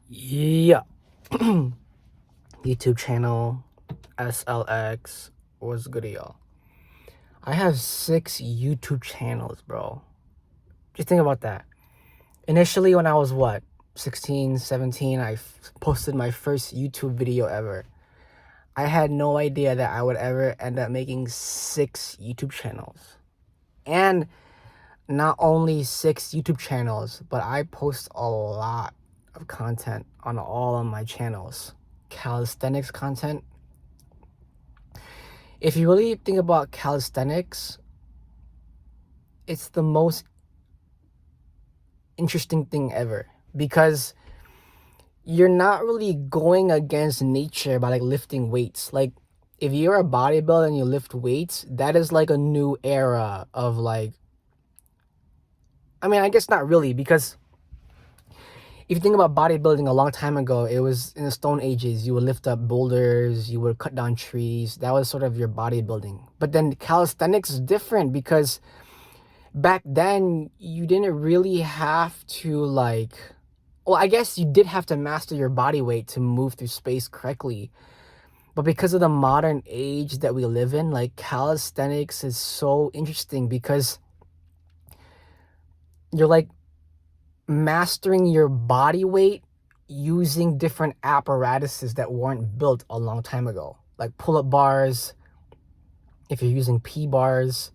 Yeah. YouTube channel, SLX, what's good, y'all? I have 6 YouTube channels, bro. Just think about that. Initially, when I was 16, 17, I posted my first YouTube video ever. I had no idea that I would ever end up making 6 YouTube channels. And not only 6 YouTube channels, but I post a lot of content on all of my channels. Calisthenics content. If you really think about calisthenics, it's the most interesting thing ever because you're not really going against nature by like lifting weights. Like if you're a bodybuilder and you lift weights, that is like a new era of like, I mean, I guess not really, because if you think about bodybuilding a long time ago, it was in the Stone Ages. You would lift up boulders, you would cut down trees. That was sort of your bodybuilding. But then calisthenics is different because back then you didn't really have to like, well, I guess you did have to master your body weight to move through space correctly. But because of the modern age that we live in, like calisthenics is so interesting because you're like mastering your body weight using different apparatuses that weren't built a long time ago, like pull-up bars, if you're using P-bars,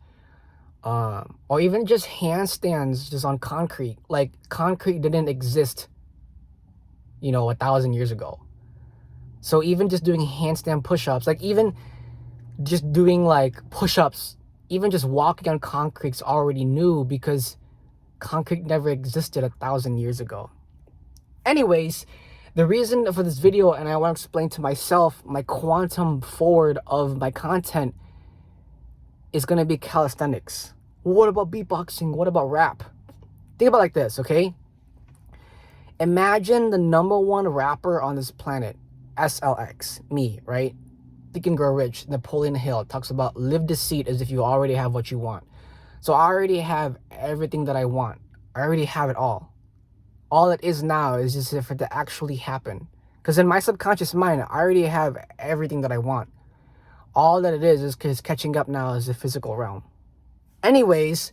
or even just handstands just on concrete. Like concrete didn't exist, 1,000 years ago. So even just doing handstand push-ups, like even just doing like push-ups, even just walking on concrete's already new because concrete never existed 1,000 years ago. Anyways, the reason for this video, and I want to explain to myself my quantum forward of my content, is going to be calisthenics. What about beatboxing? What about rap? Think about it like this, okay? Imagine the number one rapper on this planet, SLX, me, right? Think and Grow Rich, Napoleon Hill talks about live deceit as if you already have what you want. So I already have everything that I want. I already have it all. All it is now is just for it to actually happen. Because in my subconscious mind, I already have everything that I want. All that it is catching up now is the physical realm. Anyways,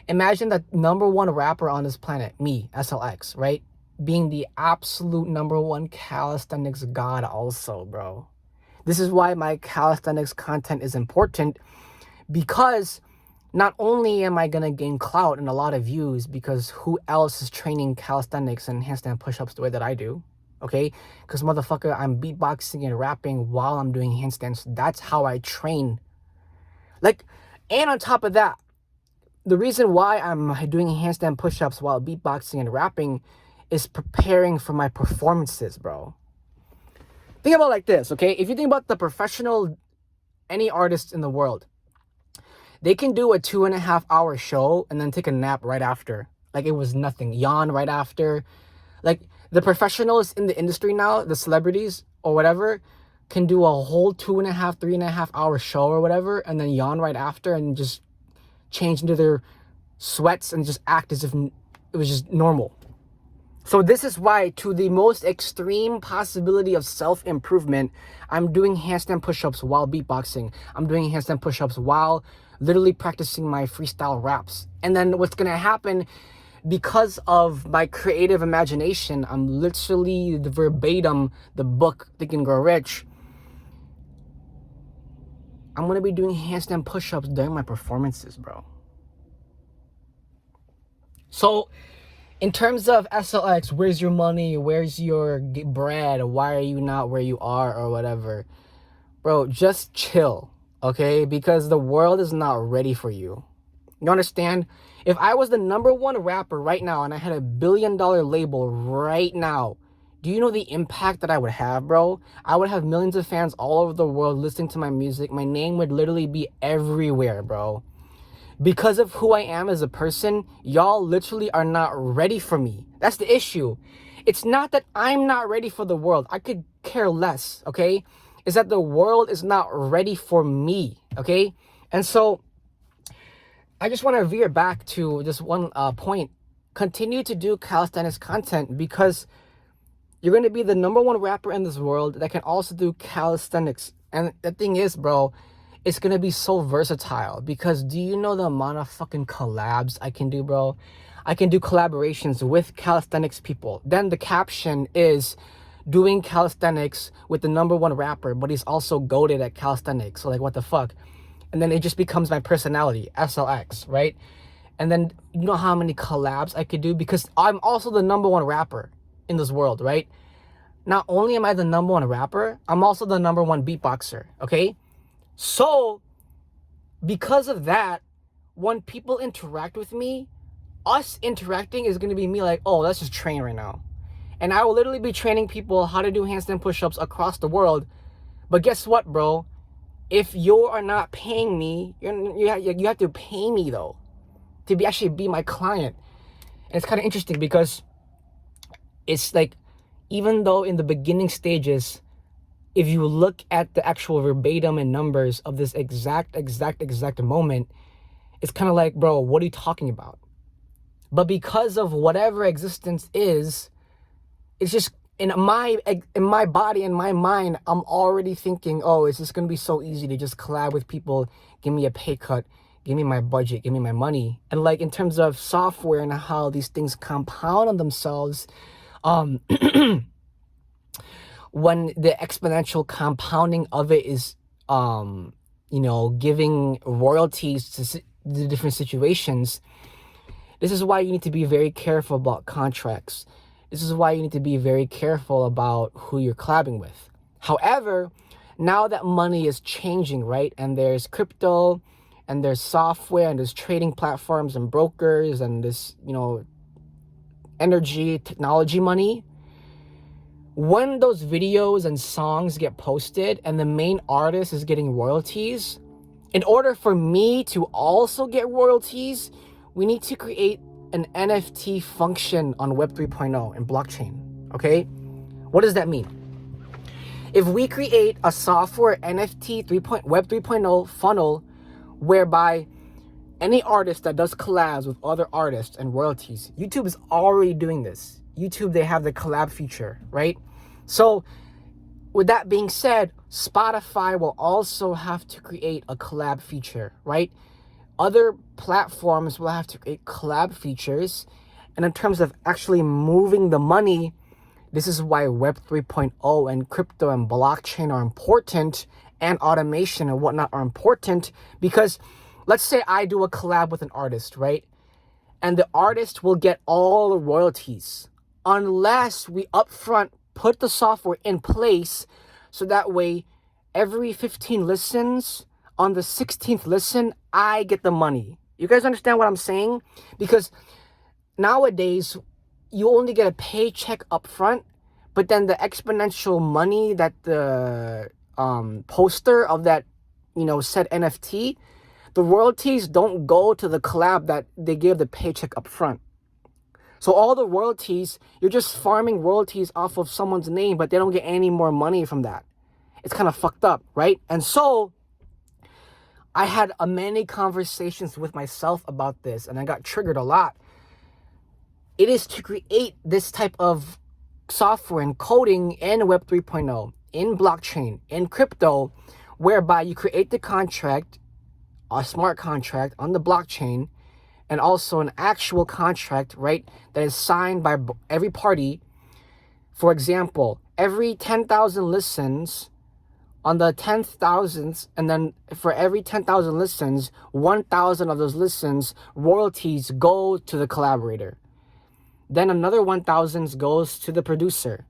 imagine that number one rapper on this planet, me, SLX, right? Being the absolute number one calisthenics god also, bro. This is why my calisthenics content is important, because not only am I going to gain clout and a lot of views, because who else is training calisthenics and handstand push-ups the way that I do, okay? Because motherfucker, I'm beatboxing and rapping while I'm doing handstands. That's how I train. Like, and on top of that, the reason why I'm doing handstand push-ups while beatboxing and rapping is preparing for my performances, bro. Think about it like this, okay? If you think about the professional, any artist in the world, they can do a 2.5 hour show and then take a nap right after. Like it was nothing. Yawn right after. Like the professionals in the industry now, the celebrities or whatever, can do a whole 2.5, 3.5 hour show or whatever, and then yawn right after and just change into their sweats and just act as if it was just normal. So this is why, to the most extreme possibility of self-improvement, I'm doing handstand push-ups while beatboxing. I'm doing handstand push-ups while literally practicing my freestyle raps. And then what's going to happen, because of my creative imagination, I'm literally the verbatim, the book, Think and Grow Rich. I'm going to be doing handstand push-ups during my performances, bro. So in terms of SLX, where's your money? Where's your bread? Why are you not where you are or whatever? Bro, just chill, okay? Because the world is not ready for you. You understand? If I was the number one rapper right now and I had $1 billion label right now, do you know the impact that I would have, bro? I would have millions of fans all over the world listening to my music. My name would literally be everywhere, bro. Because of who I am as a person, y'all literally are not ready for me. That's the issue. It's not that I'm not ready for the world. I could care less, okay? It's that the world is not ready for me, okay? And so I just want to veer back to this one point. Continue to do calisthenics content because You're going to be the number one rapper in this world that can also do calisthenics. And the thing is, bro, it's going to be so versatile, because do you know the amount of fucking collabs I can do, bro? I can do collaborations with calisthenics people. Then the caption is doing calisthenics with the number one rapper, but he's also goated at calisthenics. So like, what the fuck? And then it just becomes my personality, SLX, right? And then you know how many collabs I could do, because I'm also the number one rapper in this world, right? Not only am I the number one rapper, I'm also the number one beatboxer, okay? So, because of that, when people interact with me, us interacting is going to be me like, oh, let's just train right now. And I will literally be training people how to do handstand push-ups across the world. But guess what, bro? If you are not paying me, you have to pay me, though, to actually be my client. And it's kind of interesting, because it's like, even though in the beginning stages, if you look at the actual verbatim and numbers of this exact moment, it's kind of like, bro, what are you talking about? But because of whatever existence is, it's just in my body, in my mind, I'm already thinking, oh, it's just going to be so easy to just collab with people, give me a pay cut, give me my budget, give me my money. And like, in terms of software and how these things compound on themselves, when the exponential compounding of it is, giving royalties to the different situations, this is why you need to be very careful about contracts. This is why you need to be very careful about who you're collabing with. However, now that money is changing, right? And there's crypto, and there's software, and there's trading platforms and brokers, and this, energy, technology money. When those videos and songs get posted and the main artist is getting royalties, in order for me to also get royalties, we need to create an NFT function on Web 3.0 and blockchain, okay? What does that mean? If we create a software NFT Web 3.0 funnel whereby any artist that does collabs with other artists and royalties, YouTube is already doing this. YouTube, they have the collab feature, right? So with that being said, Spotify will also have to create a collab feature, right? Other platforms will have to create collab features. And in terms of actually moving the money, this is why Web 3.0 and crypto and blockchain are important, and automation and whatnot are important, because let's say I do a collab with an artist, right? And the artist will get all the royalties unless we upfront put the software in place, so that way every 15 listens, on the 16th listen, I get the money. You guys understand what I'm saying? Because nowadays, you only get a paycheck up front, but then the exponential money that the poster of that, said NFT, the royalties don't go to the collab that they give the paycheck up front. So all the royalties, you're just farming royalties off of someone's name, but they don't get any more money from that. It's kind of fucked up, right? And so I had many conversations with myself about this, and I got triggered a lot. It is to create this type of software and coding in Web 3.0, in blockchain, in crypto, whereby you create the contract, a smart contract on the blockchain, and also an actual contract, right, that is signed by every party. For example, every 10,000 listens, on the 10,000th, and then for every 10,000 listens, 1,000 of those listens, royalties go to the collaborator. Then another 1,000 goes to the producer,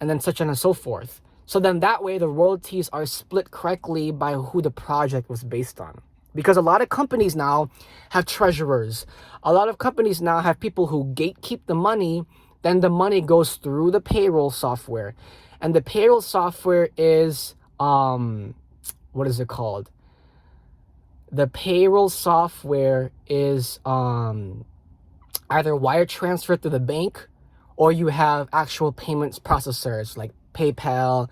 and then such on and so forth. So then that way the royalties are split correctly by who the project was based on. Because a lot of companies now have treasurers. A lot of companies now have people who gatekeep the money. Then the money goes through the payroll software. And the payroll software is, what is it called? The payroll software is either wire transfer to the bank, or you have actual payments processors like PayPal,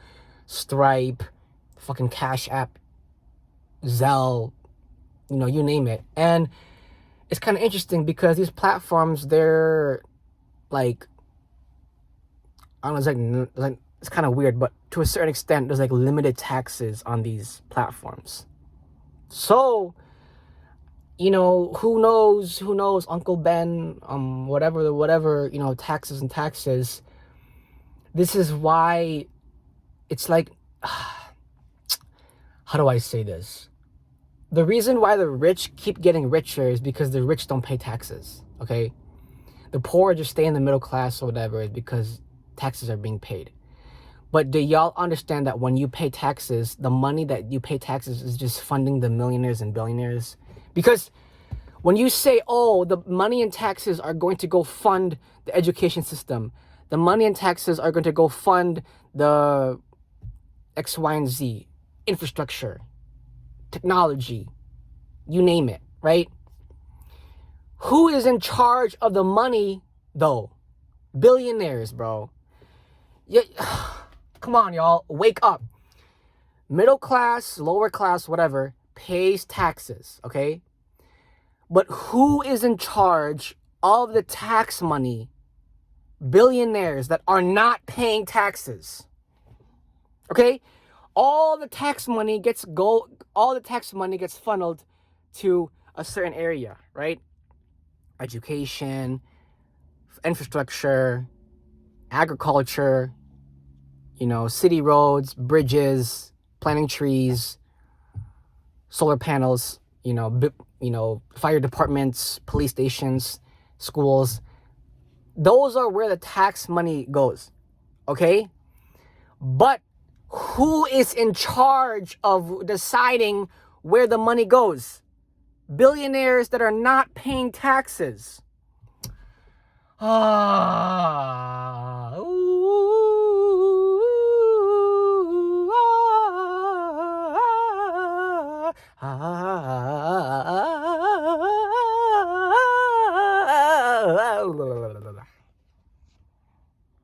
Stripe, fucking Cash App, Zelle, you name it. And it's kind of interesting because these platforms, they're like, I don't know, it's kind of weird, but to a certain extent, there's like limited taxes on these platforms. So, you know, who knows, Uncle Ben, whatever, you know, taxes and taxes. This is why it's like, how do I say this? The reason why the rich keep getting richer is because the rich don't pay taxes, okay? The poor just stay in the middle class or whatever is because taxes are being paid. But do y'all understand that when you pay taxes, the money that you pay taxes is just funding the millionaires and billionaires? Because when you say, oh, the money and taxes are going to go fund the education system, the money and taxes are going to go fund the X, Y, and Z, infrastructure, technology, you name it, right? Who is in charge of the money, though? Billionaires, bro. Yeah, come on, y'all. Wake up. Middle class, lower class, whatever, pays taxes, okay? But who is in charge of the tax money? Billionaires that are not paying taxes. Okay? All the tax money gets funneled to a certain area, right? Education, infrastructure, agriculture, you know, city roads, bridges, planting trees, solar panels, you know, fire departments, police stations, schools. Those are where the tax money goes, okay? But who is in charge of deciding where the money goes? Billionaires that are not paying taxes.